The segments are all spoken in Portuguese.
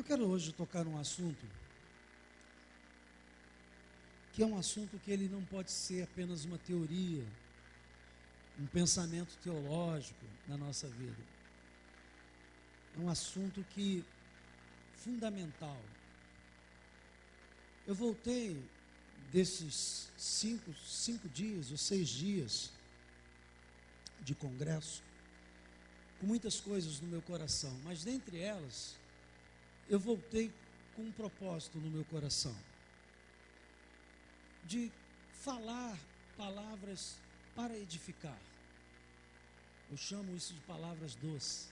Eu quero hoje tocar num assunto que é um assunto que ele não pode ser apenas uma teoria, um pensamento teológico na nossa vida. É um assunto que fundamental. Eu voltei desses cinco dias ou 6 dias de congresso com muitas coisas no meu coração, mas dentre elas eu voltei com um propósito no meu coração de falar palavras para edificar. Eu chamo isso de palavras doces.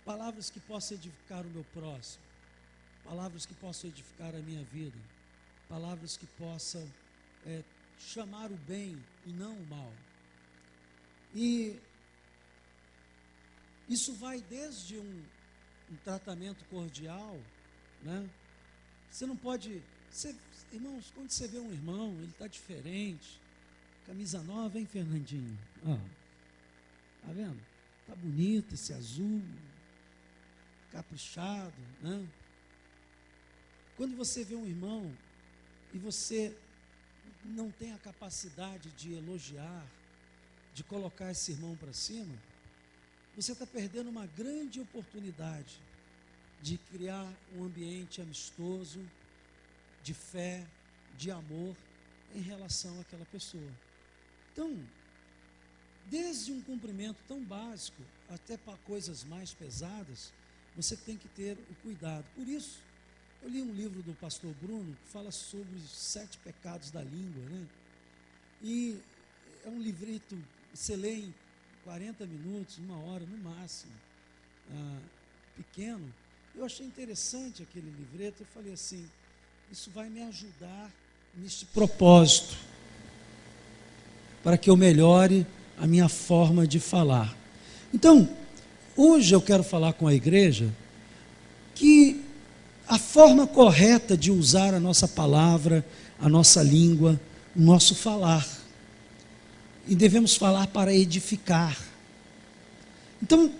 Palavras que possam edificar o meu próximo. Palavras que possam edificar a minha vida. Palavras que possam chamar o bem e não o mal. E isso vai desde um tratamento cordial, né? Você não pode... irmãos, quando você vê um irmão, ele está diferente, camisa nova, hein, Fernandinho? Ó, tá vendo? Tá bonito esse azul, caprichado, né? Quando você vê um irmão e você não tem a capacidade de elogiar, de colocar esse irmão para cima, você está perdendo uma grande oportunidade de criar um ambiente amistoso, de fé, de amor em relação àquela pessoa. Então, desde um cumprimento tão básico até para coisas mais pesadas, você tem que ter o cuidado. Por isso, eu li um livro do pastor Bruno que fala sobre os 7 pecados da língua, né? E é um livrito, você lê em 40 minutos, 1 hora no máximo, pequeno. Eu achei interessante aquele livreto, eu falei assim, isso vai me ajudar neste propósito, para que eu melhore a minha forma de falar. Então, hoje eu quero falar com a igreja que a forma correta de usar a nossa palavra, a nossa língua, o nosso falar. E devemos falar para edificar. Então,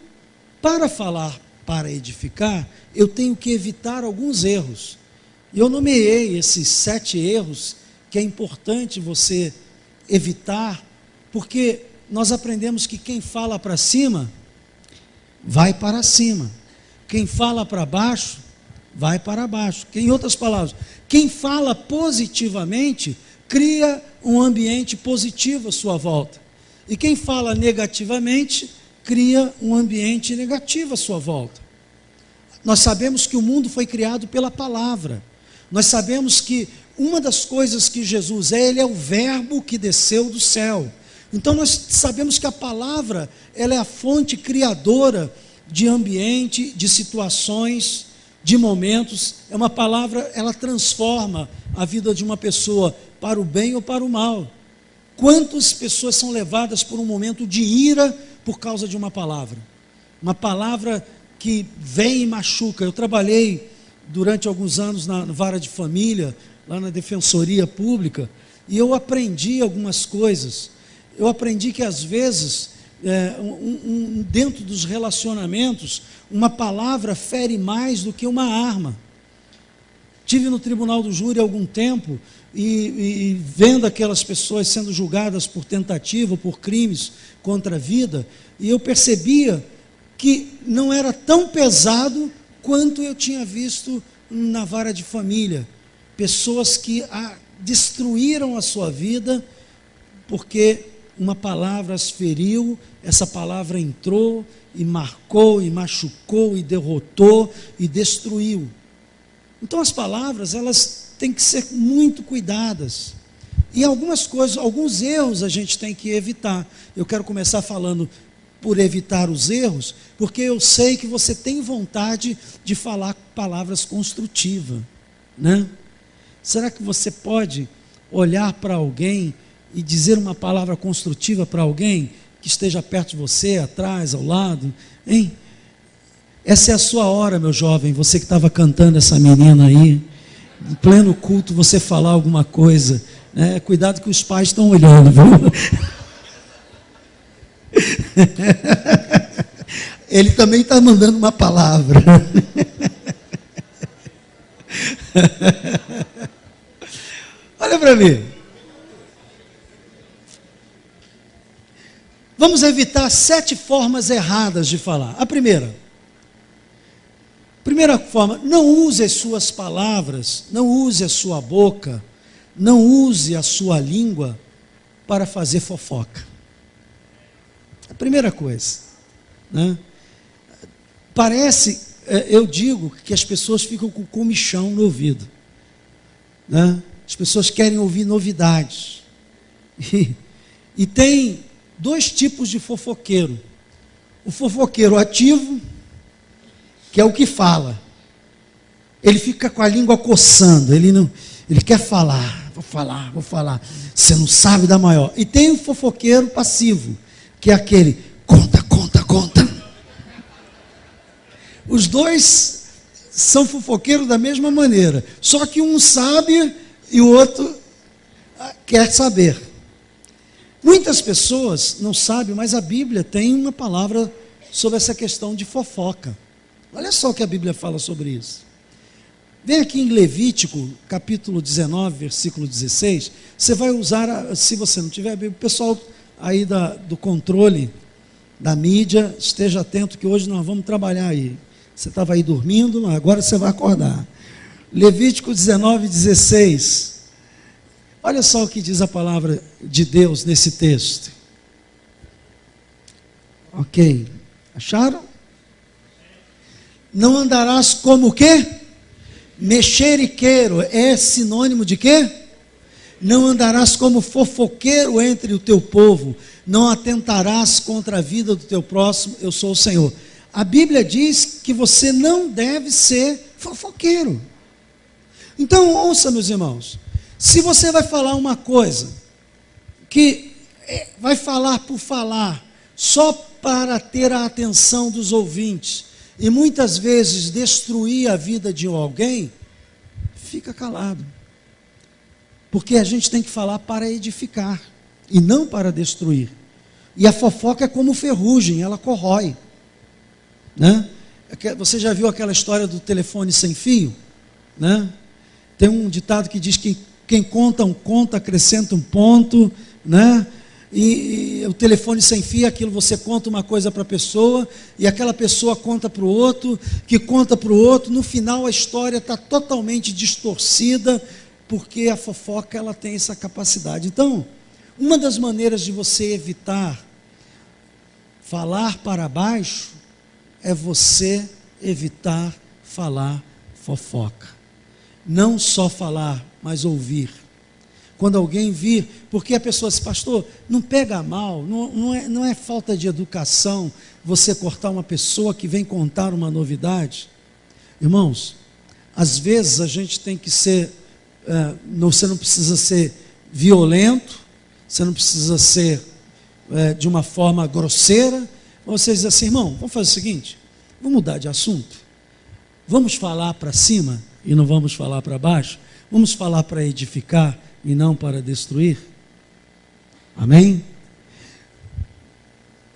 para falar para edificar, eu tenho que evitar alguns erros. E eu nomeei esses 7 erros que é importante você evitar, porque nós aprendemos que quem fala para cima, vai para cima. Quem fala para baixo, vai para baixo. Em outras palavras, quem fala positivamente, cria um ambiente positivo à sua volta. E quem fala negativamente, cria um ambiente negativo à sua volta. Nós sabemos que o mundo foi criado pela palavra. Nós sabemos que uma das coisas que Jesus é, ele é o verbo que desceu do céu. Então nós sabemos que a palavra, ela é a fonte criadora de ambiente, de situações, de momentos. É uma palavra, ela transforma a vida de uma pessoa para o bem ou para o mal. Quantas pessoas são levadas por um momento de ira por causa de uma palavra? Uma palavra que vem e machuca. Eu trabalhei durante alguns anos na vara de família, lá na Defensoria Pública, e eu aprendi algumas coisas. Eu aprendi que às vezes, dentro dos relacionamentos, uma palavra fere mais do que uma arma. Tive no tribunal do júri há algum tempo, e vendo aquelas pessoas sendo julgadas por tentativa, por crimes contra a vida, e eu percebia que não era tão pesado quanto eu tinha visto na vara de família. Pessoas que destruíram a sua vida porque uma palavra as feriu, essa palavra entrou e marcou, e machucou, e derrotou, e destruiu. Então as palavras, elas têm que ser muito cuidadas. E algumas coisas, alguns erros a gente tem que evitar. Eu quero começar falando por evitar os erros, porque eu sei que você tem vontade de falar palavras construtivas, né? Será que você pode olhar para alguém e dizer uma palavra construtiva para alguém que esteja perto de você, atrás, ao lado, hein? Essa é a sua hora, meu jovem, você que estava cantando essa menina aí, em pleno culto você falar alguma coisa, né? Cuidado que os pais estão olhando, viu? Ele também está mandando uma palavra. Olha para mim. Vamos evitar 7 formas erradas de falar. A primeira forma, não use as suas palavras, não use a sua boca, não use a sua língua para fazer fofoca. A primeira coisa, né? Parece, eu digo que as pessoas ficam com comichão no ouvido, né? As pessoas querem ouvir novidades. E tem 2 tipos de fofoqueiro. O fofoqueiro ativo, que é o que fala. Ele fica com a língua coçando, ele quer falar, vou falar. Você não sabe da maior. E tem o fofoqueiro passivo, que é aquele, conta. Os 2 são fofoqueiros da mesma maneira, só que um sabe e o outro quer saber. Muitas pessoas não sabem, mas a Bíblia tem uma palavra sobre essa questão de fofoca. Olha só o que a Bíblia fala sobre isso. Vem aqui em Levítico, capítulo 19, versículo 16. Você vai usar, se você não tiver a Bíblia, o pessoal aí do controle da mídia, esteja atento que hoje nós vamos trabalhar aí. Você estava aí dormindo, agora você vai acordar. Levítico 19, 16. Olha só o que diz a palavra de Deus nesse texto. Ok. Acharam? Não andarás como o quê? Mexeriqueiro. É sinônimo de quê? Não andarás como fofoqueiro entre o teu povo. Não atentarás contra a vida do teu próximo. Eu sou o Senhor. A Bíblia diz que você não deve ser fofoqueiro. Então, ouça, meus irmãos. Se você vai falar uma coisa que vai falar por falar, só para ter a atenção dos ouvintes, e muitas vezes destruir a vida de alguém, fica calado. Porque a gente tem que falar para edificar, e não para destruir. E a fofoca é como ferrugem, ela corrói, né? Você já viu aquela história do telefone sem fio, né? Tem um ditado que diz que quem conta um conto acrescenta um ponto, né? E o telefone sem fio é aquilo, você conta uma coisa para a pessoa, e aquela pessoa conta para o outro, que conta para o outro, no final a história está totalmente distorcida, porque a fofoca ela tem essa capacidade. Então, uma das maneiras de você evitar falar para baixo, é você evitar falar fofoca. Não só falar, mas ouvir. Quando alguém vir, porque a pessoa diz, pastor, não pega mal, não é falta de educação você cortar uma pessoa que vem contar uma novidade. Irmãos, às vezes a gente tem que ser, você não precisa ser violento, você não precisa ser de uma forma grosseira. Você diz assim, irmão, vamos fazer o seguinte, vamos mudar de assunto, vamos falar para cima e não vamos falar para baixo, vamos falar para edificar e não para destruir. Amém?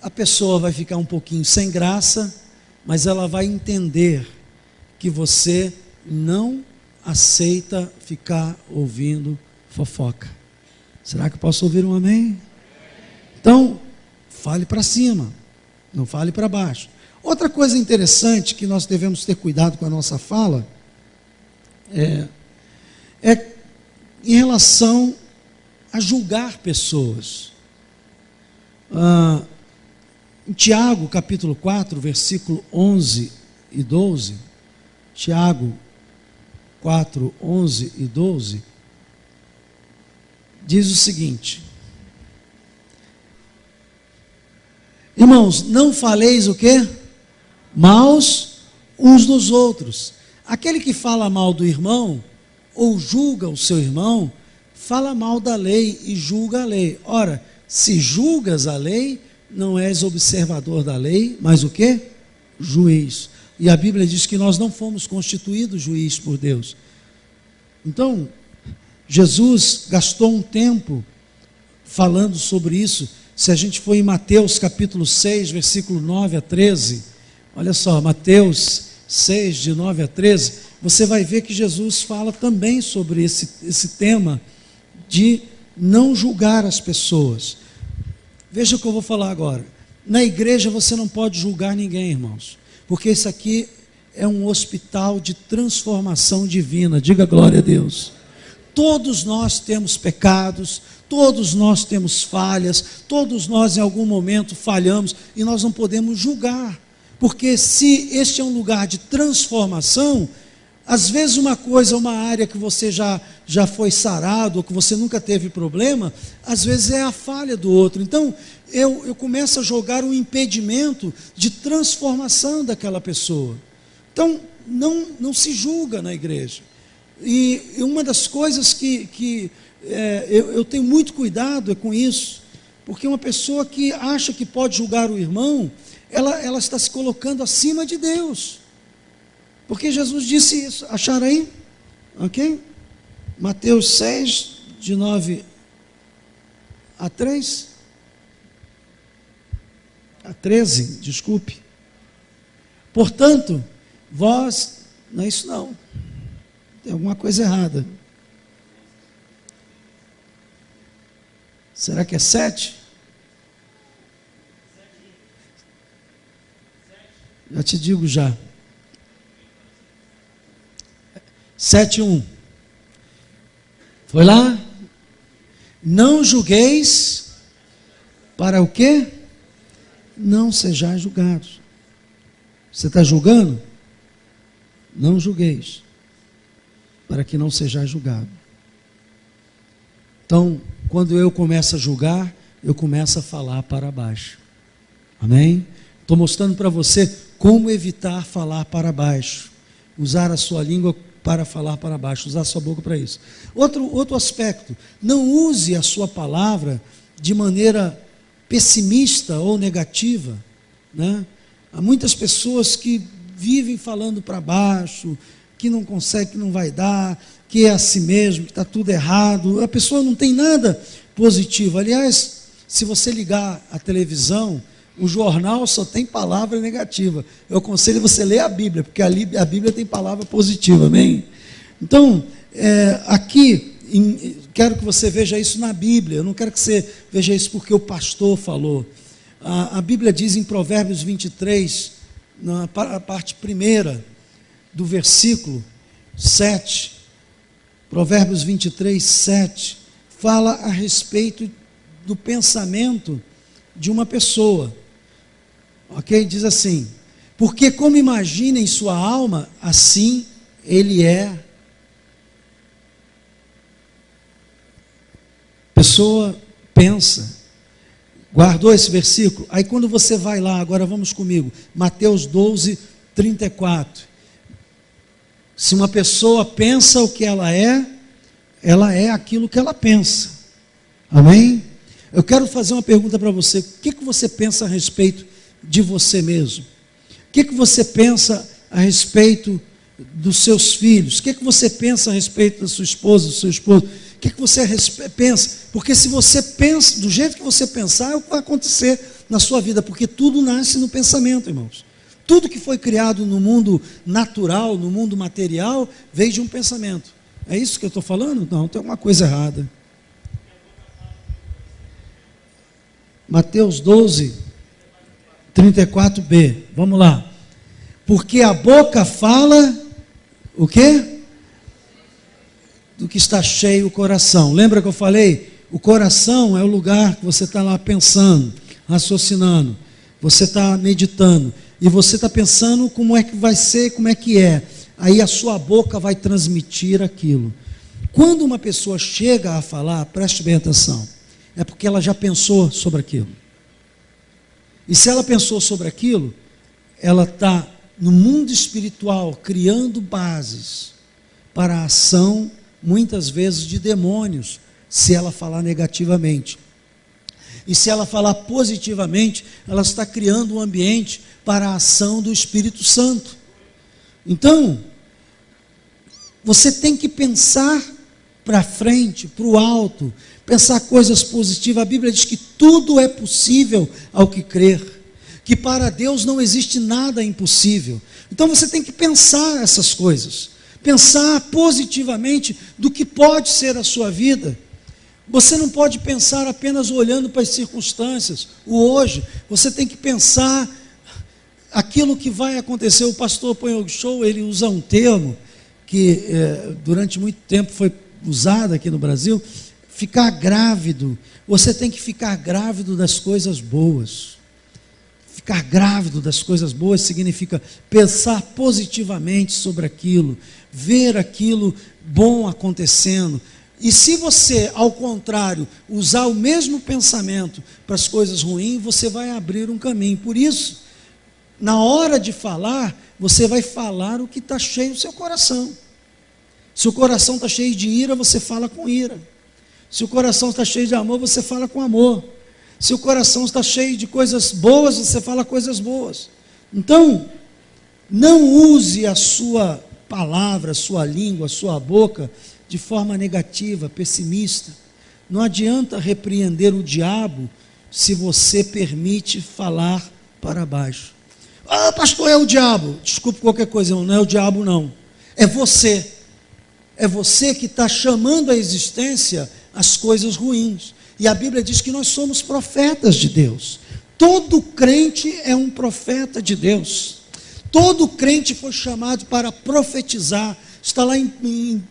A pessoa vai ficar um pouquinho sem graça, mas ela vai entender que você não aceita ficar ouvindo fofoca. Será que eu posso ouvir um amém? Então, fale para cima, não fale para baixo. Outra coisa interessante que nós devemos ter cuidado com a nossa fala é em relação a julgar pessoas. Em Tiago, capítulo 4, versículo 11 e 12, Tiago 4, 11 e 12, diz o seguinte: irmãos, não faleis o quê? Maus uns dos outros. Aquele que fala mal do irmão, ou julga o seu irmão, fala mal da lei e julga a lei. Ora, se julgas a lei, não és observador da lei, mas o quê? Juiz. E a Bíblia diz que nós não fomos constituídos juiz por Deus. Então, Jesus gastou um tempo falando sobre isso. Se a gente for em Mateus capítulo 6, versículo 9 a 13, olha só, Mateus 6, de 9 a 13, você vai ver que Jesus fala também sobre esse tema de não julgar as pessoas. Veja o que eu vou falar agora. Na igreja você não pode julgar ninguém, irmãos, porque isso aqui é um hospital de transformação divina. Diga glória a Deus. Todos nós temos pecados, todos nós temos falhas, todos nós em algum momento falhamos, e nós não podemos julgar, porque se este é um lugar de transformação, às vezes uma área que você já foi sarado, ou que você nunca teve problema, às vezes é a falha do outro. Então eu começo a jogar um impedimento de transformação daquela pessoa. Então não se julga na igreja. E uma das coisas que eu tenho muito cuidado é com isso, porque uma pessoa que acha que pode julgar o irmão, ela está se colocando acima de Deus, porque Jesus disse isso. Acharam aí? Ok? Mateus 6, de 9 a 3, a 13, desculpe. Portanto, vós, não é isso não, tem alguma coisa errada. Será que é 7? Já te digo já. 7:1. Foi lá? Não julgueis para o quê? Não sejais julgados. Você está julgando? Não julgueis, para que não sejais julgado. Então, quando eu começo a julgar, eu começo a falar para baixo. Amém? Estou mostrando para você como evitar falar para baixo. Usar a sua língua para falar para baixo, usar a sua boca para isso. Outro aspecto, não use a sua palavra de maneira pessimista ou negativa, né? Há muitas pessoas que vivem falando para baixo, que não consegue, que não vai dar, que é assim mesmo, que está tudo errado. A pessoa não tem nada positivo. Aliás, se você ligar a televisão, o jornal só tem palavra negativa. Eu aconselho você ler a Bíblia, porque a Bíblia tem palavra positiva, amém? Então, aqui, quero que você veja isso na Bíblia. Eu não quero que você veja isso porque o pastor falou. A Bíblia diz em Provérbios 23, na parte primeira do versículo 7, Provérbios 23, 7, fala a respeito do pensamento de uma pessoa. Ok? Diz assim: porque como imagina em sua alma, assim ele é. Pessoa pensa. Guardou esse versículo? Aí quando você vai lá, agora vamos comigo, Mateus 12, 34. Se uma pessoa pensa o que ela é aquilo que ela pensa. Amém? Eu quero fazer uma pergunta para você. O que você pensa a respeito de você mesmo? O que você pensa a respeito dos seus filhos? O que você pensa a respeito da sua esposa, do seu esposo? O que você pensa? Porque se você pensa, do jeito que você pensar, é o que vai acontecer na sua vida, porque tudo nasce no pensamento, irmãos. Tudo que foi criado no mundo natural, no mundo material, veio de um pensamento. É isso que eu estou falando? Não, tem alguma coisa errada. Mateus 12, 34b, vamos lá. Porque a boca fala, o quê? Do que está cheio o coração. Lembra que eu falei? O coração é o lugar que você está lá pensando, raciocinando, você está meditando, e você está pensando como é que vai ser, como é que é. Aí a sua boca vai transmitir aquilo. Quando uma pessoa chega a falar, preste bem atenção, é porque ela já pensou sobre aquilo. E se ela pensou sobre aquilo, ela está no mundo espiritual criando bases para a ação, muitas vezes, de demônios, se ela falar negativamente. E se ela falar positivamente, ela está criando um ambiente para a ação do Espírito Santo. Então, você tem que pensar para frente, para o alto, pensar coisas positivas. A Bíblia diz que tudo é possível ao que crer, que para Deus não existe nada impossível. Então você tem que pensar essas coisas. Pensar positivamente do que pode ser a sua vida. Você não pode pensar apenas olhando para as circunstâncias, o hoje. Você tem que pensar aquilo que vai acontecer. O pastor Ponhog Show, ele usa um termo que durante muito tempo foi usado aqui no Brasil, ficar grávido. Você tem que ficar grávido das coisas boas. Ficar grávido das coisas boas significa pensar positivamente sobre aquilo, ver aquilo bom acontecendo. E se você, ao contrário, usar o mesmo pensamento para as coisas ruins, você vai abrir um caminho. Por isso, na hora de falar, você vai falar o que está cheio no seu coração. Se o coração está cheio de ira, você fala com ira. Se o coração está cheio de amor, você fala com amor. Se o coração está cheio de coisas boas, você fala coisas boas. Então, não use a sua palavra, a sua língua, a sua boca de forma negativa, pessimista. Não adianta repreender o diabo se você permite falar para baixo. Ah, pastor, é o diabo. Desculpe qualquer coisa, não é o diabo não. É você. É você que está chamando à existência as coisas ruins. E a Bíblia diz que nós somos profetas de Deus. Todo crente é um profeta de Deus. Todo crente foi chamado para profetizar. Está lá em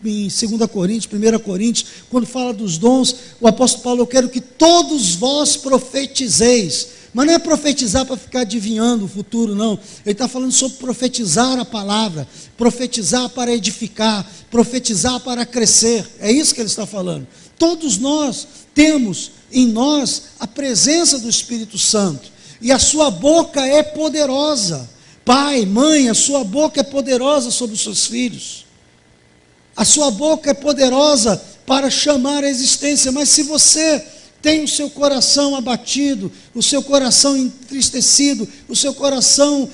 2 Coríntios, 1 Coríntios, quando fala dos dons, o apóstolo Paulo: eu quero que todos vós profetizeis. Mas não é profetizar para ficar adivinhando o futuro, não. Ele está falando sobre profetizar a palavra, profetizar para edificar, profetizar para crescer. É isso que ele está falando. Todos nós temos em nós a presença do Espírito Santo, e a sua boca é poderosa. Pai, mãe, a sua boca é poderosa sobre os seus filhos. A sua boca é poderosa para chamar a existência. Mas se você tem o seu coração abatido, o seu coração entristecido, o seu coração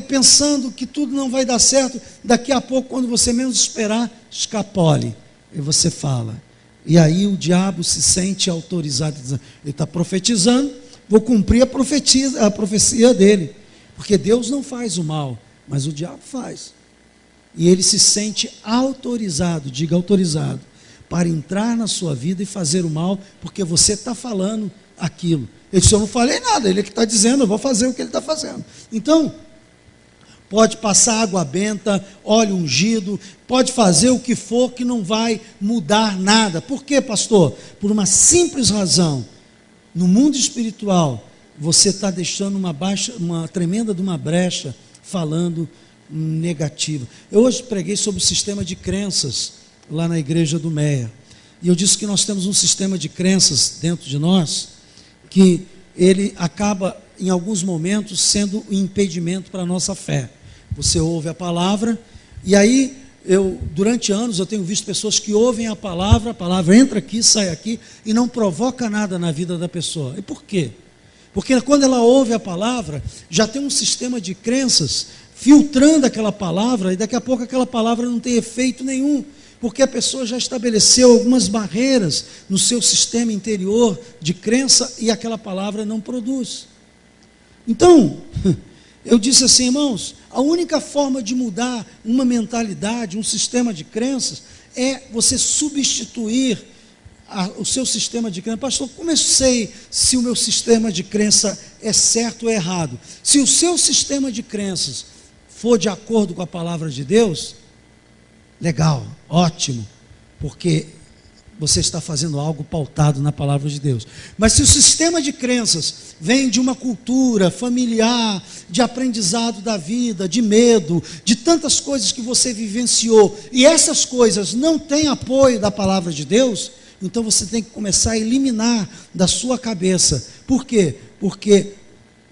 pensando que tudo não vai dar certo, daqui a pouco, quando você menos esperar, escapole, e você fala. E aí o diabo se sente autorizado, dizendo: ele está profetizando, vou cumprir a profecia dele, porque Deus não faz o mal, mas o diabo faz. E ele se sente autorizado, diga autorizado, para entrar na sua vida e fazer o mal, porque você está falando aquilo. Ele disse: eu não falei nada, ele é que está dizendo, eu vou fazer o que ele está fazendo. Então, pode passar água benta, óleo ungido, pode fazer o que for, que não vai mudar nada. Por quê, pastor? Por uma simples razão: no mundo espiritual, você está deixando uma tremenda de uma brecha, falando negativa. Eu hoje preguei sobre o sistema de crenças, lá na igreja do Meia, e eu disse que nós temos um sistema de crenças dentro de nós, que ele acaba, em alguns momentos, sendo um impedimento para a nossa fé. Você ouve a palavra, e aí, durante anos, eu tenho visto pessoas que ouvem a palavra entra aqui, sai aqui, e não provoca nada na vida da pessoa. E por quê? Porque quando ela ouve a palavra, já tem um sistema de crenças filtrando aquela palavra, e daqui a pouco aquela palavra não tem efeito nenhum, porque a pessoa já estabeleceu algumas barreiras no seu sistema interior de crença, e aquela palavra não produz. Então, eu disse assim: irmãos, a única forma de mudar uma mentalidade, um sistema de crenças, é você substituir o seu sistema de crença. Pastor, como eu sei se o meu sistema de crença é certo ou errado? Se o seu sistema de crenças for de acordo com a palavra de Deus, legal, ótimo, porque você está fazendo algo pautado na palavra de Deus. Mas se o sistema de crenças vem de uma cultura familiar, de aprendizado da vida, de medo, de tantas coisas que você vivenciou, e essas coisas não têm apoio da palavra de Deus, então você tem que começar a eliminar da sua cabeça. Por quê? Porque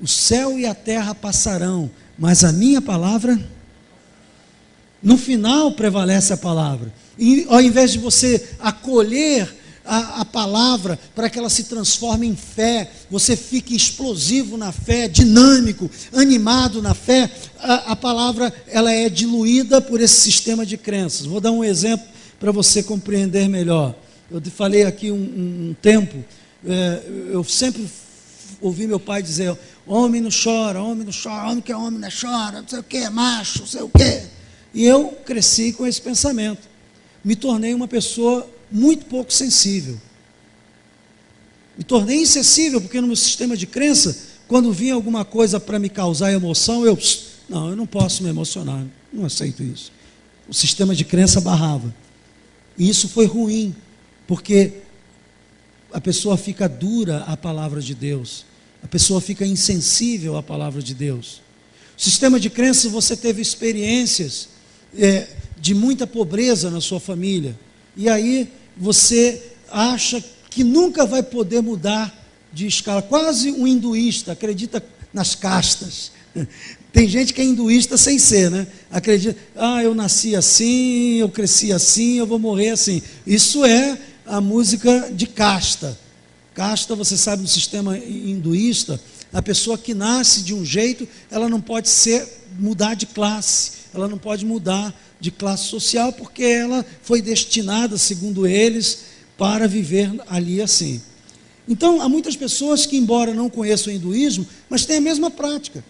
o céu e a terra passarão, mas a minha palavra, no final prevalece a palavra. E ao invés de você acolher a palavra para que ela se transforme em fé, você fique explosivo na fé, dinâmico, animado na fé, a palavra ela é diluída por esse sistema de crenças. Vou dar um exemplo para você compreender melhor. Eu te falei aqui um tempo, eu sempre ouvi meu pai dizer: homem não chora, homem não chora, homem que é homem não chora, não sei o que, macho, não sei o que. E eu cresci com esse pensamento. Me tornei uma pessoa muito pouco sensível. Me tornei insensível, porque no meu sistema de crença, quando vinha alguma coisa para me causar emoção, eu não posso me emocionar, não aceito isso. O sistema de crença barrava. E isso foi ruim, porque a pessoa fica dura à palavra de Deus, a pessoa fica insensível à palavra de Deus. O sistema de crença, você teve experiências de muita pobreza na sua família, e aí você acha que nunca vai poder mudar de escala, quase um hinduísta, acredita nas castas. Tem gente que é hinduísta sem ser, né? Acredita, eu nasci assim, eu cresci assim, eu vou morrer assim. Isso é a música de casta. Casta, você sabe, no sistema hinduísta, a pessoa que nasce de um jeito, ela não pode mudar de classe, ela não pode mudar de classe social, porque ela foi destinada, segundo eles, para viver ali assim. Então, há muitas pessoas que, embora não conheçam o hinduísmo, mas têm a mesma prática,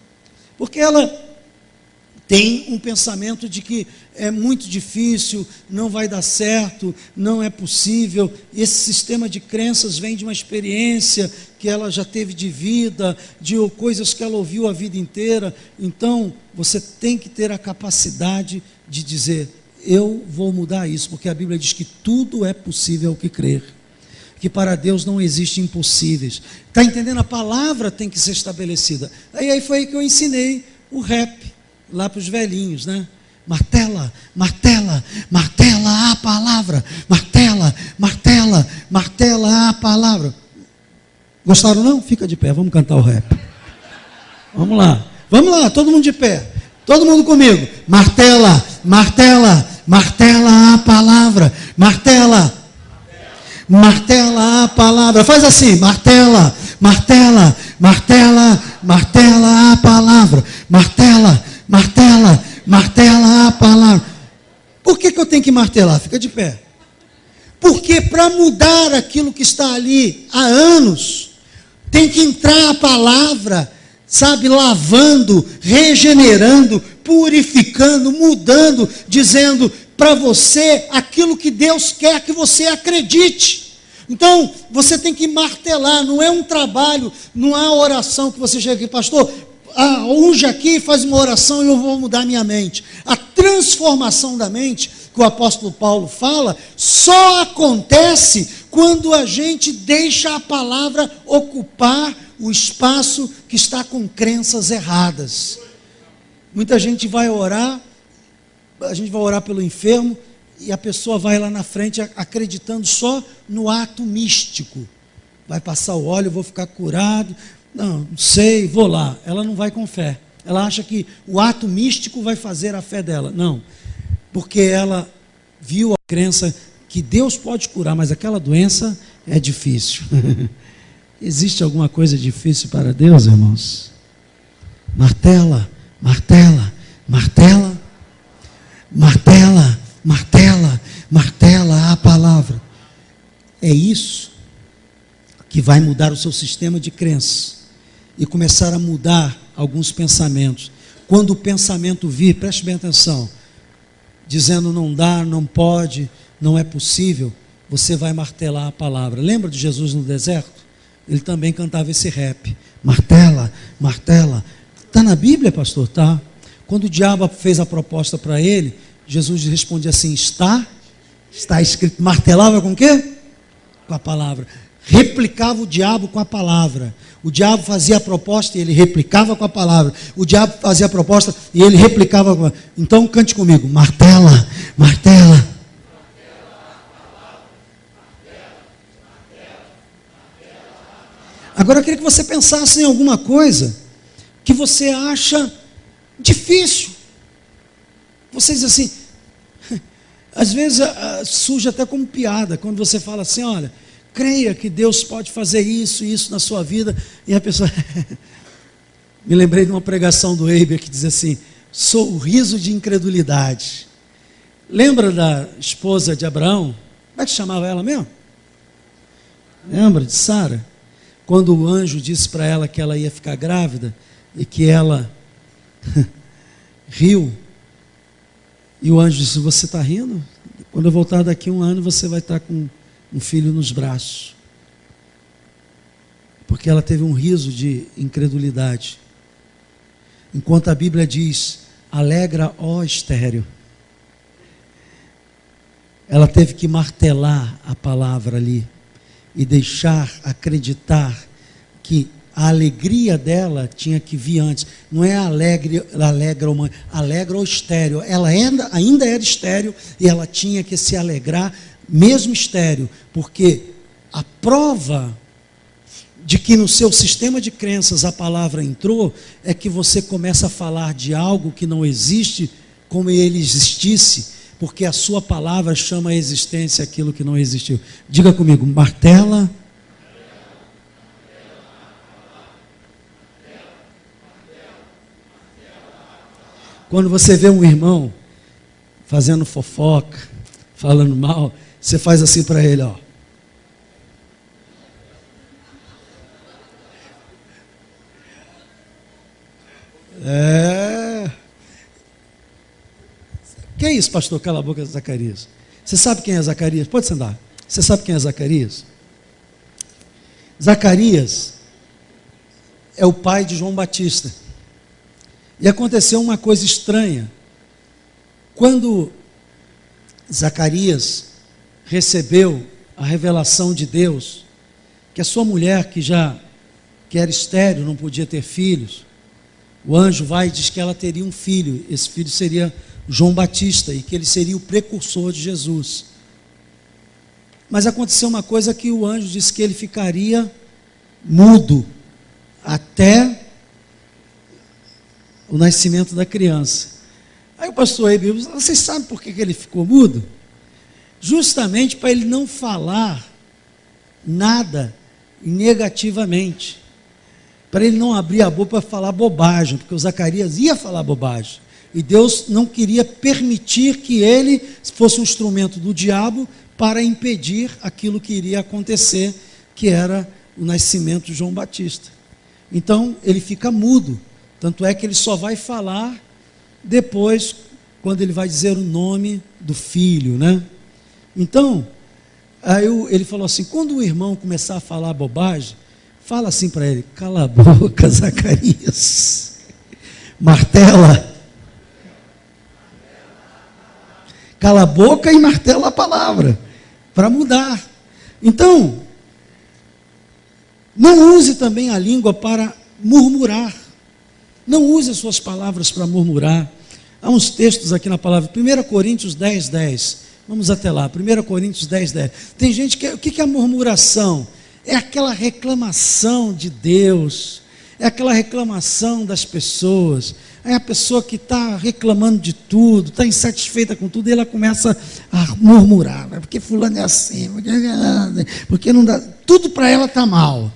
porque ela tem um pensamento de que é muito difícil, não vai dar certo, não é possível. Esse sistema de crenças vem de uma experiência que ela já teve de vida, de coisas que ela ouviu a vida inteira. Então, você tem que ter a capacidade de dizer, eu vou mudar isso, porque a Bíblia diz que tudo é possível ao que crer, que para Deus não existem impossíveis. Está entendendo? A palavra tem que ser estabelecida. Aí foi aí que eu ensinei o rap, lá para os velhinhos, né? Martela, martela, martela a palavra, martela, martela, martela a palavra. Gostaram não? Fica de pé, vamos cantar o rap. Vamos lá, todo mundo de pé, todo mundo comigo. Martela, martela, martela a palavra, martela, martela a palavra. Faz assim, martela, martela, martela, martela a palavra, martela, martela, martela a palavra. Por que eu tenho que martelar? Fica de pé. Porque para mudar aquilo que está ali há anos, tem que entrar a palavra, sabe, lavando, regenerando, purificando, mudando, dizendo para você aquilo que Deus quer que você acredite. Então, você tem que martelar, não é um trabalho, não há oração que você chega aqui, pastor, unge aqui, faz uma oração e eu vou mudar minha mente. A transformação da mente, que o apóstolo Paulo fala, só acontece quando a gente deixa a palavra ocupar o espaço que está com crenças erradas. Muita gente vai orar, a gente vai orar pelo enfermo, e a pessoa vai lá na frente acreditando só no ato místico. Vai passar o óleo, eu vou ficar curado. Não sei, vou lá. Ela não vai com fé. Ela acha que o ato místico vai fazer a fé dela. Não, porque ela viu a crença que Deus pode curar, mas aquela doença é difícil. Existe alguma coisa difícil para Deus, irmãos? Martela, martela, martela, martela, martela, martela a palavra. É isso que vai mudar o seu sistema de crença e começar a mudar alguns pensamentos. Quando o pensamento vir, preste bem atenção, dizendo não dá, não pode, não é possível, você vai martelar a palavra. Lembra de Jesus no deserto? Ele também cantava esse rap, martela, martela. Está na Bíblia, pastor? Tá. Quando o diabo fez a proposta para ele, Jesus respondia assim, está escrito. Martelava com o quê? Com a palavra. Replicava o diabo com a palavra. O diabo fazia a proposta e ele replicava com a palavra. O diabo fazia a proposta e ele replicava com a... Então cante comigo, martela, martela. Agora eu queria que você pensasse em alguma coisa que você acha difícil. Você diz assim, às vezes surge até como piada, quando você fala assim, olha, creia que Deus pode fazer isso e isso na sua vida, e a pessoa, me lembrei de uma pregação do Eiber que diz assim, sou o riso de incredulidade. Lembra da esposa de Abraão? Como é que chamava ela mesmo? Lembra de Sara? Quando o anjo disse para ela que ela ia ficar grávida, e que ela riu, E o anjo disse: você está rindo? Quando eu voltar daqui 1 ano, você vai estar com um filho nos braços. Porque ela teve um riso de incredulidade. Enquanto a Bíblia diz: alegra, ó estéril. Ela teve que martelar a palavra ali e deixar acreditar que a alegria dela tinha que vir antes. Não é alegra o estéril. Ela ainda era estéril e ela tinha que se alegrar, mesmo estéril, porque a prova de que no seu sistema de crenças a palavra entrou é que você começa a falar de algo que não existe como ele existisse, porque a sua palavra chama a existência aquilo que não existiu. Diga comigo: martela. Quando você vê um irmão fazendo fofoca, falando mal, você faz assim para ele, ó. Que é isso, pastor? Cala a boca, Zacarias. Você sabe quem é Zacarias? Pode sentar. Você sabe quem é Zacarias? Zacarias é o pai de João Batista. E aconteceu uma coisa estranha. Quando Zacarias recebeu a revelação de Deus, que a sua mulher, que era estéril, não podia ter filhos, o anjo vai e diz que ela teria um filho. Esse filho seria João Batista e que ele seria o precursor de Jesus. Mas aconteceu uma coisa que o anjo disse que ele ficaria mudo até o nascimento da criança. Aí o pastor Eibe, vocês sabem por que ele ficou mudo? Justamente para ele não falar nada negativamente, para ele não abrir a boca para falar bobagem, porque o Zacarias ia falar bobagem, e Deus não queria permitir que ele fosse um instrumento do diabo para impedir aquilo que iria acontecer, que era o nascimento de João Batista. Então ele fica mudo, tanto é que ele só vai falar depois, quando ele vai dizer o nome do filho, né? Então, aí ele falou assim: quando o irmão começar a falar bobagem, fala assim para ele: cala a boca, Zacarias, martela, cala a boca e martela a palavra, para mudar. Então, não use também a língua para murmurar, não use as suas palavras para murmurar. Há uns textos aqui na palavra, 1 Coríntios 10, 10, vamos até lá, 1 Coríntios 10, 10, tem gente que, o que é a murmuração? É aquela reclamação de Deus, é aquela reclamação das pessoas, é a pessoa que está reclamando de tudo, está insatisfeita com tudo, e ela começa a murmurar, porque fulano é assim, porque não dá, tudo para ela está mal,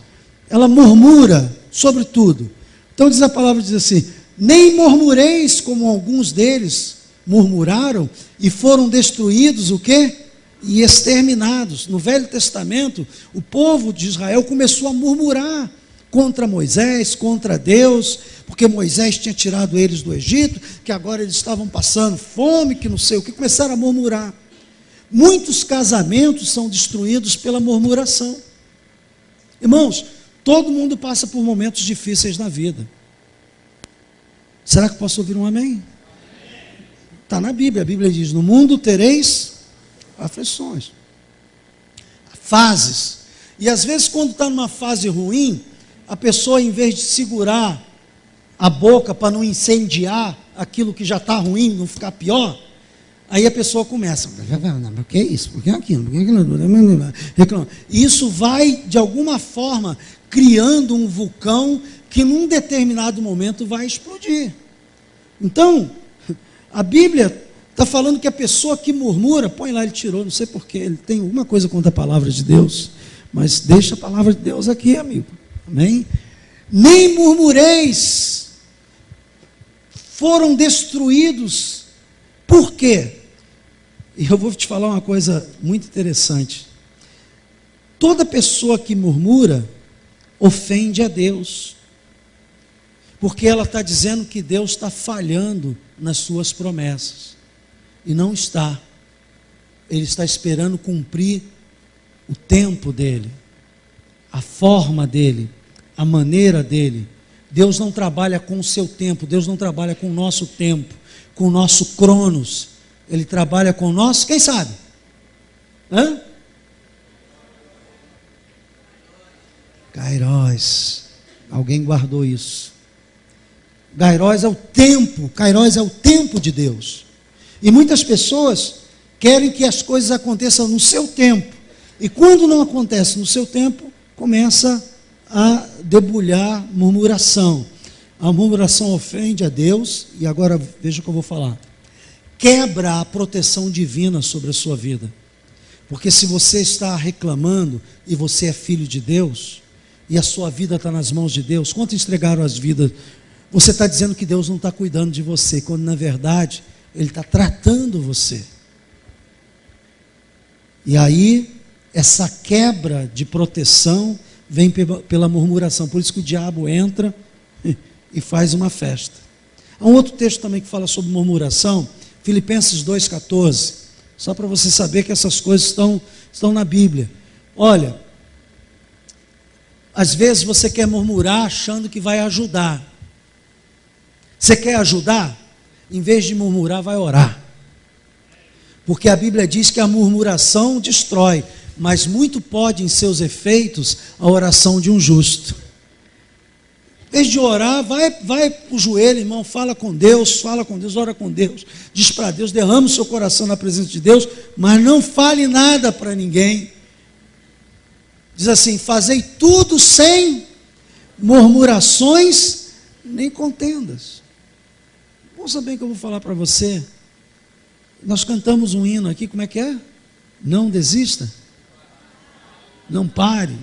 ela murmura sobre tudo. Então diz a palavra, diz assim: nem murmureis como alguns deles murmuraram e foram destruídos, o quê? E exterminados. No Velho Testamento, o povo de Israel começou a murmurar contra Moisés, contra Deus, porque Moisés tinha tirado eles do Egito, que agora eles estavam passando fome, que não sei o que, começaram a murmurar. Muitos casamentos são destruídos pela murmuração. Irmãos, todo mundo passa por momentos difíceis na vida. Será que posso ouvir um amém? Está na Bíblia, a Bíblia diz: no mundo tereis aflições, fases, e às vezes quando está numa fase ruim, a pessoa, em vez de segurar a boca para não incendiar aquilo que já está ruim, não ficar pior, aí a pessoa começa: por que isso? Por que aquilo? Por que aquilo? Isso vai, de alguma forma, criando um vulcão que num determinado momento vai explodir. Então, a Bíblia está falando que a pessoa que murmura, põe lá, ele tirou, não sei porquê, ele tem alguma coisa contra a palavra de Deus, mas deixa a palavra de Deus aqui, amigo, amém? Nem murmureis, foram destruídos, por quê? E eu vou te falar uma coisa muito interessante: toda pessoa que murmura ofende a Deus, porque ela está dizendo que Deus está falhando nas suas promessas. E não está. Ele está esperando cumprir o tempo dele, a forma dele, a maneira dele. Deus não trabalha com o seu tempo, Deus não trabalha com o nosso tempo, com o nosso cronos. Ele trabalha com o nosso, quem sabe? Hã? Kairos. Alguém guardou isso. Kairos é o tempo, Kairos é o tempo de Deus. E muitas pessoas querem que as coisas aconteçam no seu tempo. E quando não acontece no seu tempo, começa a debulhar murmuração. A murmuração ofende a Deus, e agora veja o que eu vou falar. Quebra a proteção divina sobre a sua vida. Porque se você está reclamando e você é filho de Deus, e a sua vida está nas mãos de Deus, quantos entregaram as vidas? Você está dizendo que Deus não está cuidando de você, quando na verdade Ele está tratando você. E aí, essa quebra de proteção vem pela murmuração. Por isso que o diabo entra e faz uma festa. Há um outro texto também que fala sobre murmuração, Filipenses 2,14. Só para você saber que essas coisas estão na Bíblia. Olha, às vezes você quer murmurar achando que vai ajudar. Você quer ajudar? Em vez de murmurar, vai orar. Porque a Bíblia diz que a murmuração destrói, mas muito pode em seus efeitos a oração de um justo. Em vez de orar, vai para o joelho, irmão, fala com Deus, ora com Deus, diz para Deus, derrama o seu coração na presença de Deus, mas não fale nada para ninguém. Diz assim, fazei tudo sem murmurações nem contendas. Ouça bem que eu vou falar para você. Nós cantamos um hino aqui, como é que é? Não desista. Não pare.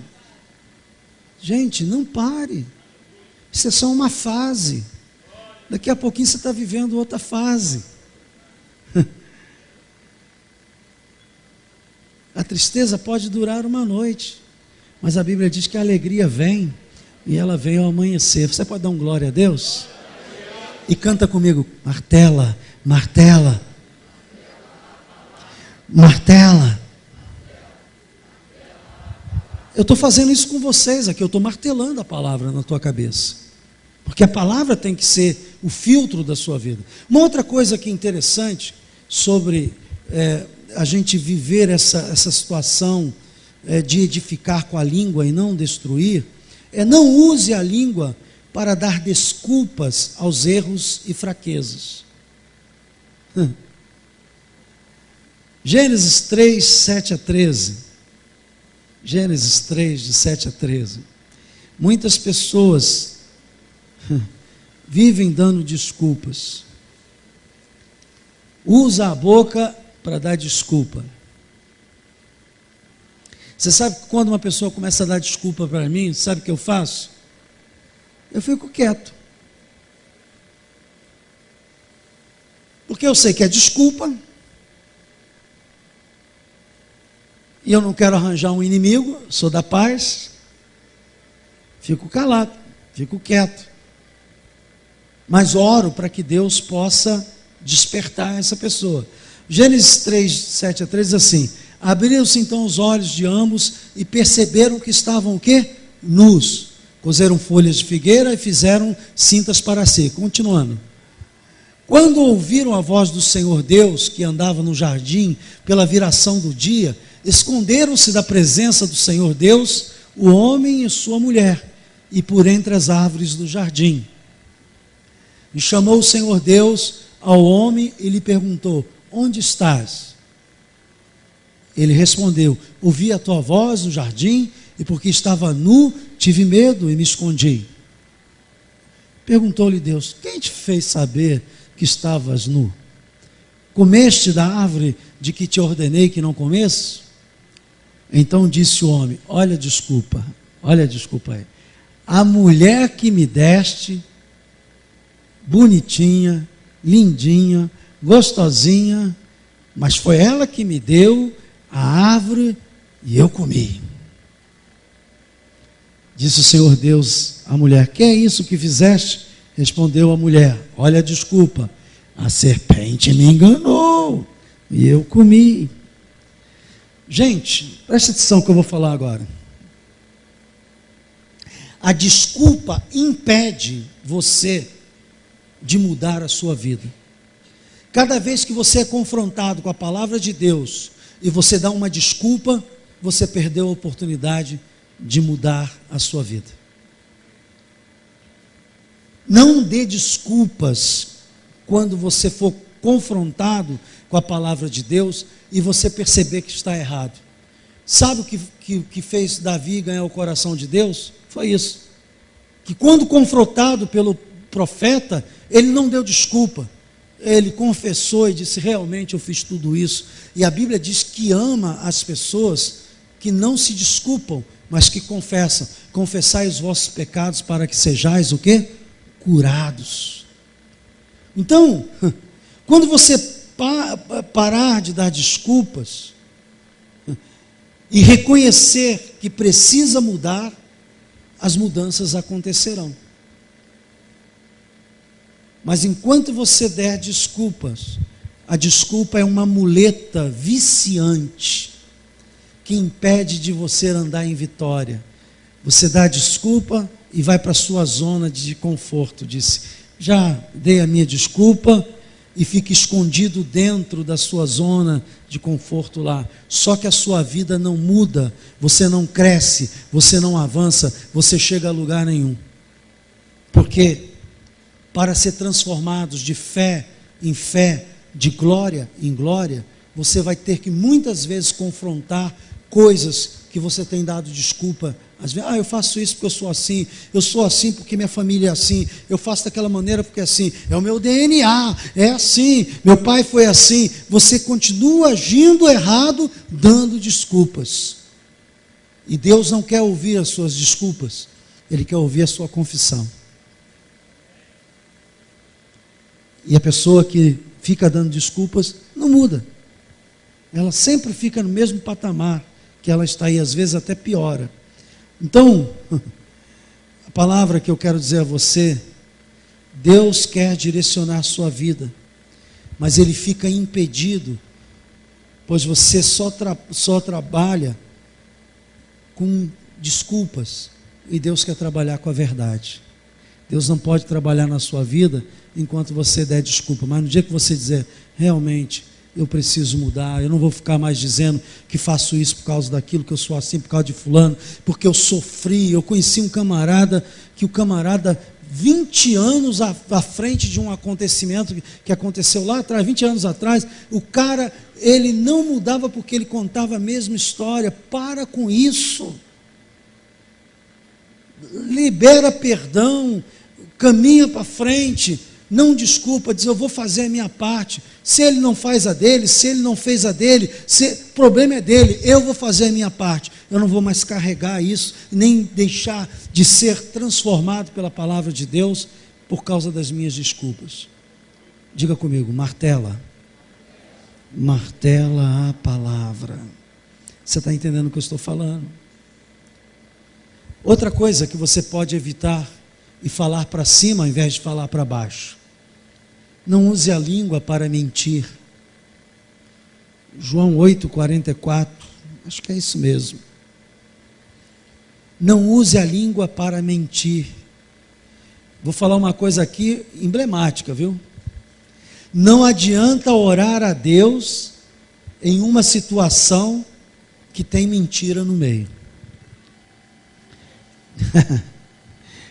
Gente, não pare. Isso é só uma fase. Daqui a pouquinho você está vivendo outra fase. A tristeza pode durar uma noite, mas a Bíblia diz que a alegria vem, e ela vem ao amanhecer. Você pode dar um glória a Deus? E canta comigo, martela, martela, martela. Eu estou fazendo isso com vocês aqui, eu estou martelando a palavra na tua cabeça, porque a palavra tem que ser o filtro da sua vida. Uma outra coisa que é interessante sobre a gente viver essa situação de edificar com a língua e não destruir, não use a língua para dar desculpas aos erros e fraquezas. Gênesis 3, 7 a 13. Gênesis 3, de 7 a 13. Muitas pessoas vivem dando desculpas. Usa a boca para dar desculpa. Você sabe que quando uma pessoa começa a dar desculpa para mim, sabe o que eu faço? Eu fico quieto. Porque eu sei que é desculpa. E eu não quero arranjar um inimigo, sou da paz. Fico calado, fico quieto. Mas oro para que Deus possa despertar essa pessoa. Gênesis 3, 7 a 13 diz assim: abriram-se então os olhos de ambos e perceberam que estavam o quê? Nus. Cozeram folhas de figueira e fizeram cintas para si. Continuando. Quando ouviram a voz do Senhor Deus, que andava no jardim pela viração do dia, esconderam-se da presença do Senhor Deus, o homem e sua mulher, e por entre as árvores do jardim. E chamou o Senhor Deus ao homem e lhe perguntou: onde estás? Ele respondeu: ouvi a tua voz no jardim, e porque estava nu, tive medo e me escondi. Perguntou-lhe Deus: quem te fez saber que estavas nu? Comeste da árvore de que te ordenei que não comesses? Então disse o homem: olha a desculpa aí. A mulher que me deste, bonitinha, lindinha, gostosinha, mas foi ela que me deu a árvore e eu comi. Disse o Senhor Deus à mulher: que é isso que fizeste? Respondeu a mulher: olha a desculpa. A serpente me enganou e eu comi. Gente, presta atenção no que eu vou falar agora. A desculpa impede você de mudar a sua vida. Cada vez que você é confrontado com a palavra de Deus e você dá uma desculpa, você perdeu a oportunidade de mudar a sua vida. Não dê desculpas quando você for confrontado com a palavra de Deus e você perceber que está errado. Sabe o que fez Davi ganhar o coração de Deus? Foi isso. Que quando confrontado pelo profeta, ele não deu desculpa. Ele confessou e disse, realmente eu fiz tudo isso. E a Bíblia diz que ama as pessoas que não se desculpam, mas que confessam. Confessai os vossos pecados para que sejais o quê? Curados. Então, quando você parar de dar desculpas e reconhecer que precisa mudar, as mudanças acontecerão. Mas enquanto você der desculpas, a desculpa é uma muleta viciante que impede de você andar em vitória. Você dá desculpa e vai para a sua zona de conforto. Disse, já dei a minha desculpa e fica escondido dentro da sua zona de conforto lá. Só que a sua vida não muda, você não cresce, você não avança, você chega a lugar nenhum. Porque para ser transformados de fé em fé, de glória em glória, você vai ter que muitas vezes confrontar coisas que você tem dado desculpa. Às vezes, eu faço isso porque eu sou assim porque minha família é assim, eu faço daquela maneira porque é assim, é o meu DNA, é assim, meu pai foi assim. Você continua agindo errado, dando desculpas. E Deus não quer ouvir as suas desculpas, Ele quer ouvir a sua confissão. E a pessoa que fica dando desculpas não muda. Ela sempre fica no mesmo patamar que ela está aí, às vezes até piora. Então, a palavra que eu quero dizer a você, Deus quer direcionar a sua vida, mas Ele fica impedido, pois você só trabalha com desculpas, e Deus quer trabalhar com a verdade. Deus não pode trabalhar na sua vida enquanto você der desculpa, mas no dia que você dizer, realmente, eu preciso mudar, eu não vou ficar mais dizendo que faço isso por causa daquilo, que eu sou assim por causa de fulano, porque eu sofri. Eu conheci um camarada, 20 anos à frente de um acontecimento que aconteceu lá atrás, 20 anos atrás, o cara, ele não mudava porque ele contava a mesma história. Para com isso. Libera perdão, caminha para frente, não desculpa, diz eu vou fazer a minha parte. Se ele não faz a dele, se ele não fez a dele, o problema é dele, eu vou fazer a minha parte. Eu não vou mais carregar isso, nem deixar de ser transformado pela palavra de Deus por causa das minhas desculpas. Diga comigo, martela a palavra. Você está entendendo o que eu estou falando? Outra coisa que você pode evitar e falar para cima ao invés de falar para baixo. Não use a língua para mentir. João 8,44, acho que é isso mesmo. Não use a língua para mentir. Vou falar uma coisa aqui emblemática, viu? Não adianta orar a Deus em uma situação que tem mentira no meio.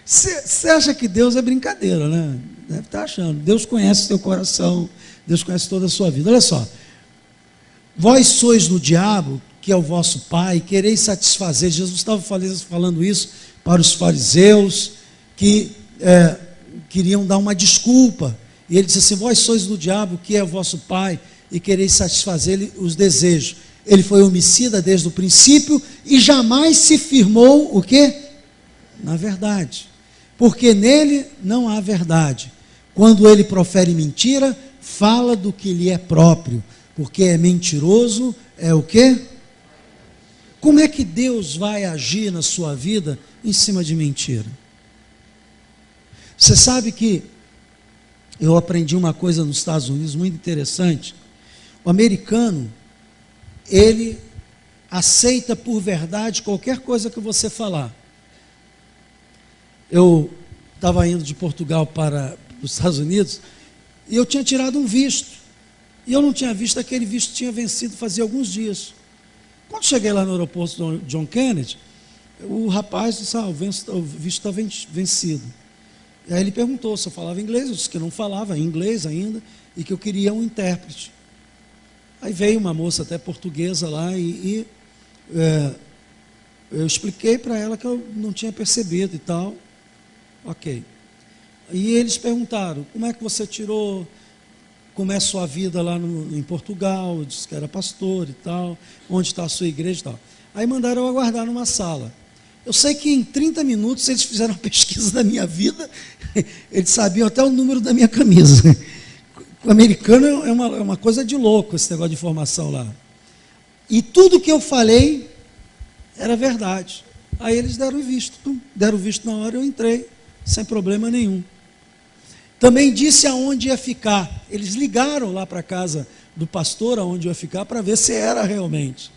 Você acha que Deus é brincadeira, né? Deve estar achando. Deus conhece o seu coração, Deus conhece toda a sua vida. Olha só, vós sois no diabo, que é o vosso pai, quereis satisfazer. Jesus estava falando isso para os fariseus que queriam dar uma desculpa, e ele disse assim, vós sois do diabo, que é o vosso pai, e quereis satisfazer os desejos. Ele foi homicida desde o princípio e jamais se firmou o quê? Na verdade, porque nele não há verdade. Quando ele profere mentira, fala do que lhe é próprio, porque é mentiroso, é o quê? Como é que Deus vai agir na sua vida em cima de mentira? Você sabe que eu aprendi uma coisa nos Estados Unidos muito interessante. O americano, ele aceita por verdade qualquer coisa que você falar. Eu estava indo de Portugal para os Estados Unidos e eu tinha tirado um visto. E eu não tinha visto, aquele visto tinha vencido fazia alguns dias. Quando cheguei lá no aeroporto John Kennedy, o rapaz disse, o visto está vencido. E aí ele perguntou se eu falava inglês, eu disse que não falava inglês ainda, e que eu queria um intérprete. Aí veio uma moça até portuguesa lá, eu expliquei para ela que eu não tinha percebido e tal. Ok. E eles perguntaram, como é que você tirou, como é a sua vida lá em Portugal? Eu disse que era pastor e tal, onde está a sua igreja e tal. Aí mandaram eu aguardar numa sala. Eu sei que em 30 minutos eles fizeram uma pesquisa da minha vida, eles sabiam até o número da minha camisa. O americano é uma coisa de louco, esse negócio de informação lá. E tudo que eu falei era verdade. Aí eles deram o visto na hora, eu entrei, sem problema nenhum. Também disse aonde ia ficar. Eles ligaram lá para a casa do pastor, aonde ia ficar, para ver se era realmente.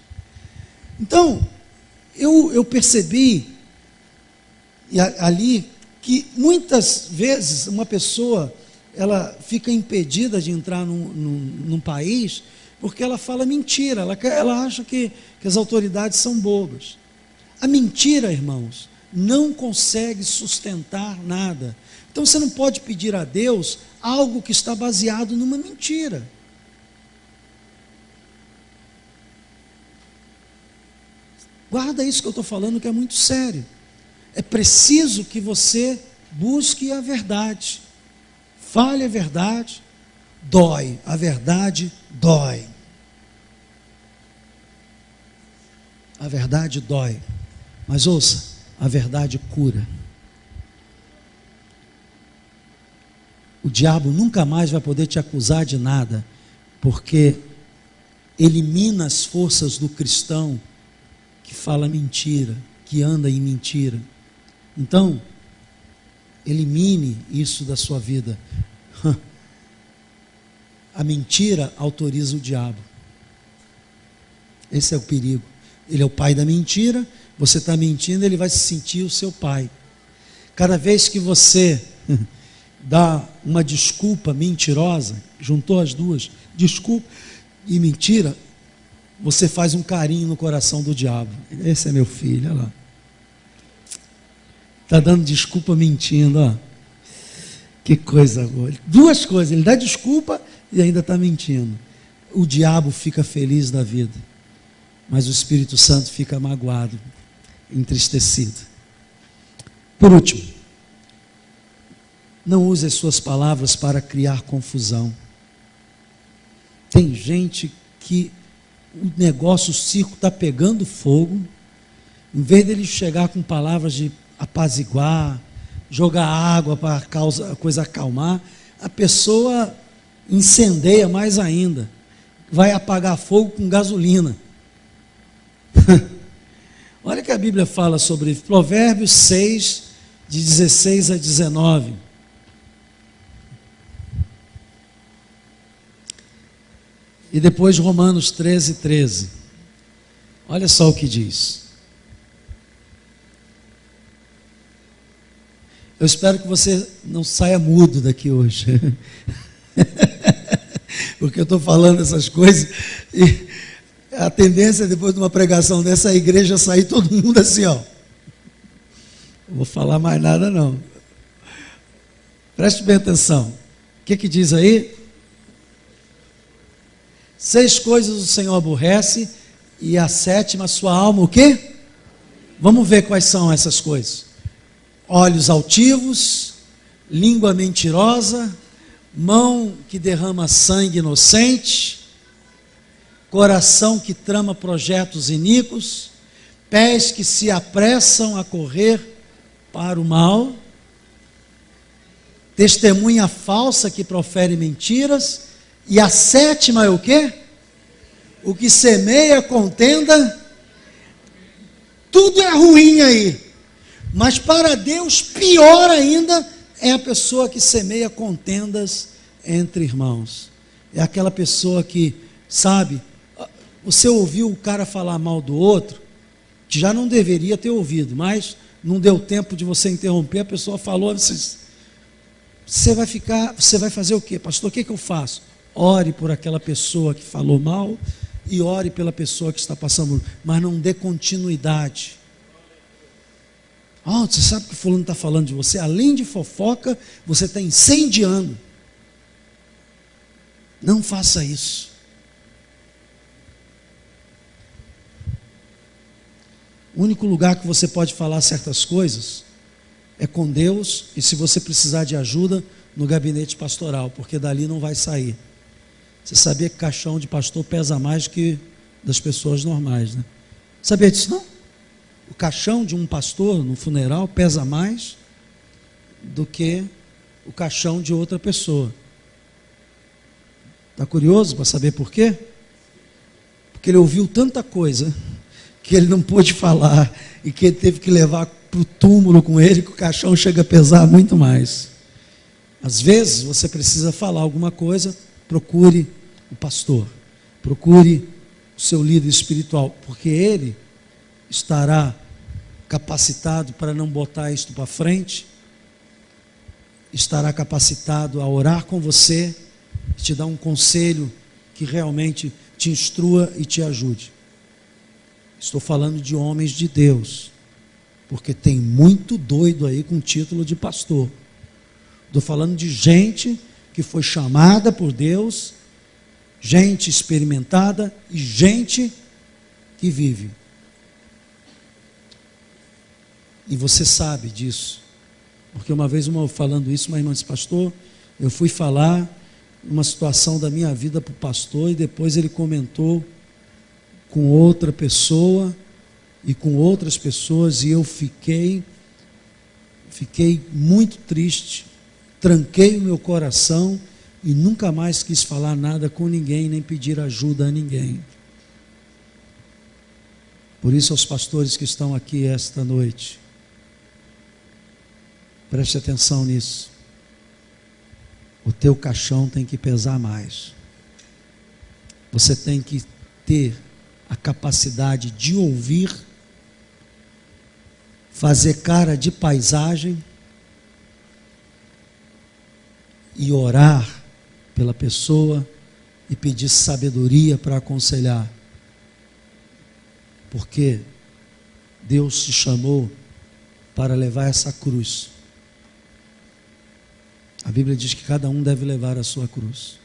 Então, eu percebi ali que muitas vezes uma pessoa, ela fica impedida de entrar num país porque ela fala mentira, ela acha que as autoridades são bobas. A mentira, irmãos, não consegue sustentar nada. Então você não pode pedir a Deus algo que está baseado numa mentira. Guarda isso que eu estou falando, que é muito sério. É preciso que você busque a verdade. Fale a verdade, dói. A verdade dói. A verdade dói. Mas ouça, a verdade cura. O diabo nunca mais vai poder te acusar de nada, porque elimina as forças do cristão que fala mentira, que anda em mentira. Então, elimine isso da sua vida. A mentira autoriza o diabo. Esse é o perigo. Ele é o pai da mentira, você está mentindo, ele vai se sentir o seu pai. Cada vez que você dá uma desculpa mentirosa, juntou as duas, desculpa e mentira, você faz um carinho no coração do diabo. Esse é meu filho, olha lá. Está dando desculpa mentindo, ó. Que coisa boa. Duas coisas, ele dá desculpa e ainda está mentindo. O diabo fica feliz da vida, mas o Espírito Santo fica magoado, entristecido. Por último, não use as suas palavras para criar confusão. Tem gente que o negócio, o circo está pegando fogo, em vez dele chegar com palavras de apaziguar, jogar água para a coisa acalmar, a pessoa incendeia mais ainda, vai apagar fogo com gasolina. Olha o que a Bíblia fala sobre Provérbios 6, de 16 a 19. E depois Romanos 13, 13. Olha só o que diz. Eu espero que você não saia mudo daqui hoje. Porque eu estou falando essas coisas e a tendência depois de uma pregação dessa, a igreja sair todo mundo assim, ó. Não vou falar mais nada não. Preste bem atenção. O que diz aí? 6 coisas o Senhor aborrece, e a 7ª, sua alma, o quê? Vamos ver quais são essas coisas. Olhos altivos, língua mentirosa, mão que derrama sangue inocente, coração que trama projetos iníquos, pés que se apressam a correr para o mal, testemunha falsa que profere mentiras. E a 7ª é o quê? O que semeia contenda. Tudo é ruim aí, mas para Deus pior ainda é a pessoa que semeia contendas entre irmãos. É aquela pessoa que, sabe, você ouviu o cara falar mal do outro, que já não deveria ter ouvido, mas não deu tempo de você interromper, a pessoa falou, você vai fazer o quê? Pastor, o que eu faço? Ore por aquela pessoa que falou mal e ore pela pessoa que está passando, mas não dê continuidade. Você sabe que o fulano está falando de você? Além de fofoca, você está incendiando. Não faça isso. O único lugar que você pode falar certas coisas é com Deus, e se você precisar de ajuda, no gabinete pastoral, porque dali não vai sair. Você sabia que caixão de pastor pesa mais que das pessoas normais, né? Sabia disso não? O caixão de um pastor no funeral pesa mais do que o caixão de outra pessoa. Está curioso para saber por quê? Porque ele ouviu tanta coisa que ele não pôde falar e que ele teve que levar para o túmulo com ele, que o caixão chega a pesar muito mais. Às vezes você precisa falar alguma coisa, procure o pastor, procure o seu líder espiritual, porque ele estará capacitado para não botar isto para frente, estará capacitado a orar com você, te dar um conselho que realmente te instrua e te ajude. Estou falando de homens de Deus, porque tem muito doido aí com título de pastor. Estou falando de gente que foi chamada por Deus, gente experimentada e gente que vive. E você sabe disso, porque uma vez, falando isso, uma irmã disse, pastor, eu fui falar uma situação da minha vida para o pastor, e depois ele comentou com outra pessoa, e com outras pessoas, e eu fiquei muito triste, tranquei o meu coração, e nunca mais quis falar nada com ninguém, nem pedir ajuda a ninguém. Por isso, aos pastores que estão aqui esta noite, preste atenção nisso. O teu caixão tem que pesar mais. Você tem que ter a capacidade de ouvir, fazer cara de paisagem e orar pela pessoa e pedir sabedoria para aconselhar. Porque Deus te chamou para levar essa cruz. A Bíblia diz que cada um deve levar a sua cruz.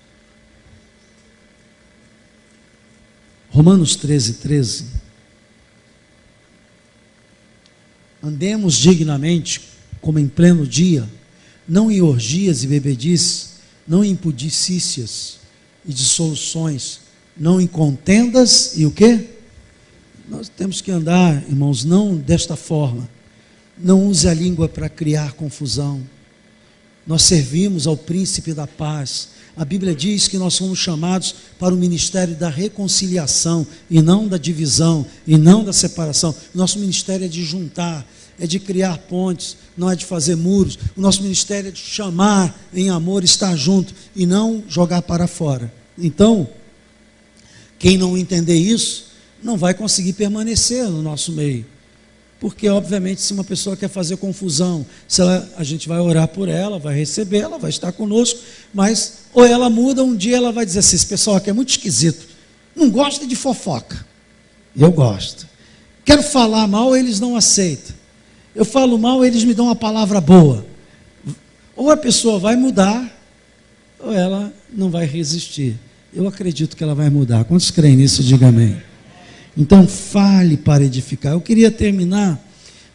Romanos 13:13. Andemos dignamente, como em pleno dia, não em orgias e bebedices, não em impudicícias e dissoluções, não em contendas e o quê? Nós temos que andar, irmãos, não desta forma. Não use a língua para criar confusão. Nós servimos ao príncipe da paz. A Bíblia diz que nós somos chamados para o ministério da reconciliação, e não da divisão, e não da separação. Nosso ministério é de juntar, é de criar pontes, não é de fazer muros. O nosso ministério é de chamar em amor, estar junto, e não jogar para fora. Então, quem não entender isso, não vai conseguir permanecer no nosso meio. Porque, obviamente, se uma pessoa quer fazer confusão, a gente vai orar por ela, vai receber, ela vai estar conosco, mas, ou ela muda, um dia ela vai dizer assim, esse pessoal aqui é muito esquisito, não gosta de fofoca, eu gosto, quero falar mal, eles não aceitam, eu falo mal, eles me dão uma palavra boa. Ou a pessoa vai mudar, ou ela não vai resistir. Eu acredito que ela vai mudar. Quantos creem nisso? Diga amém. Então fale para edificar. Eu queria terminar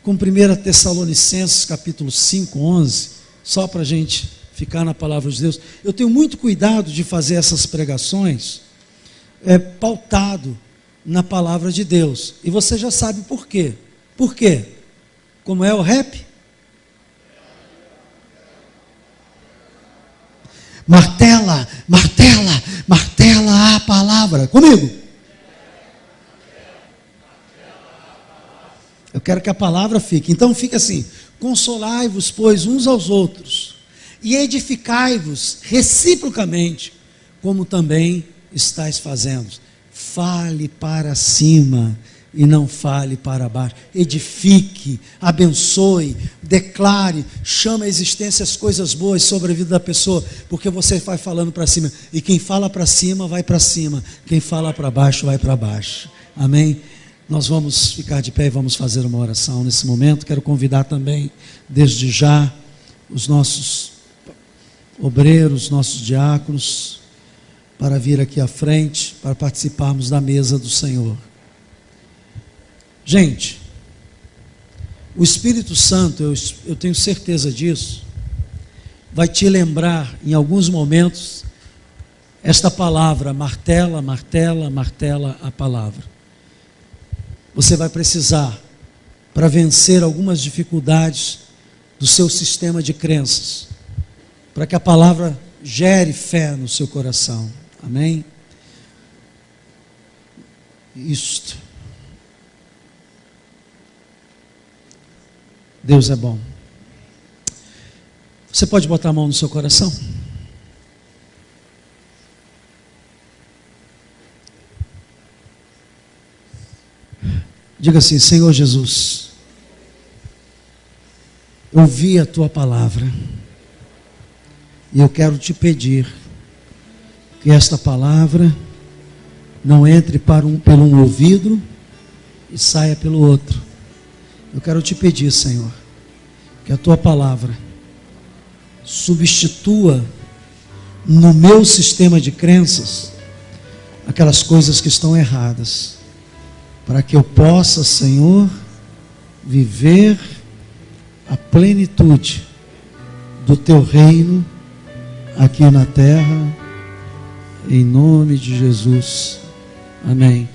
com 1 Tessalonicenses capítulo 5, 11, só para a gente ficar na palavra de Deus. Eu tenho muito cuidado de fazer essas pregações pautado na palavra de Deus. E você já sabe por quê. Por quê? Como é o rap? Martela, martela, martela a palavra. Comigo. Eu quero que a palavra fique. Então fica assim: consolai-vos, pois, uns aos outros, e edificai-vos reciprocamente, como também estáis fazendo. Fale para cima e não fale para baixo. Edifique, abençoe, declare, chame à existência as coisas boas sobre a vida da pessoa, porque você vai falando para cima, e quem fala para cima vai para cima, quem fala para baixo vai para baixo. Amém? Nós vamos ficar de pé e vamos fazer uma oração nesse momento. Quero convidar também, desde já, os nossos obreiros, nossos diáconos, para vir aqui à frente, para participarmos da mesa do Senhor. Gente, o Espírito Santo, eu tenho certeza disso, vai te lembrar em alguns momentos esta palavra: martela, martela, martela a palavra. Você vai precisar, para vencer algumas dificuldades do seu sistema de crenças, para que a palavra gere fé no seu coração. Amém? Isto. Deus é bom. Você pode botar a mão no seu coração? Diga assim: Senhor Jesus, eu ouvi a tua palavra e eu quero te pedir que esta palavra não entre pelo um ouvido e saia pelo outro. Eu quero te pedir, Senhor, que a tua palavra substitua no meu sistema de crenças aquelas coisas que estão erradas, para que eu possa, Senhor, viver a plenitude do teu reino aqui na terra, em nome de Jesus. Amém.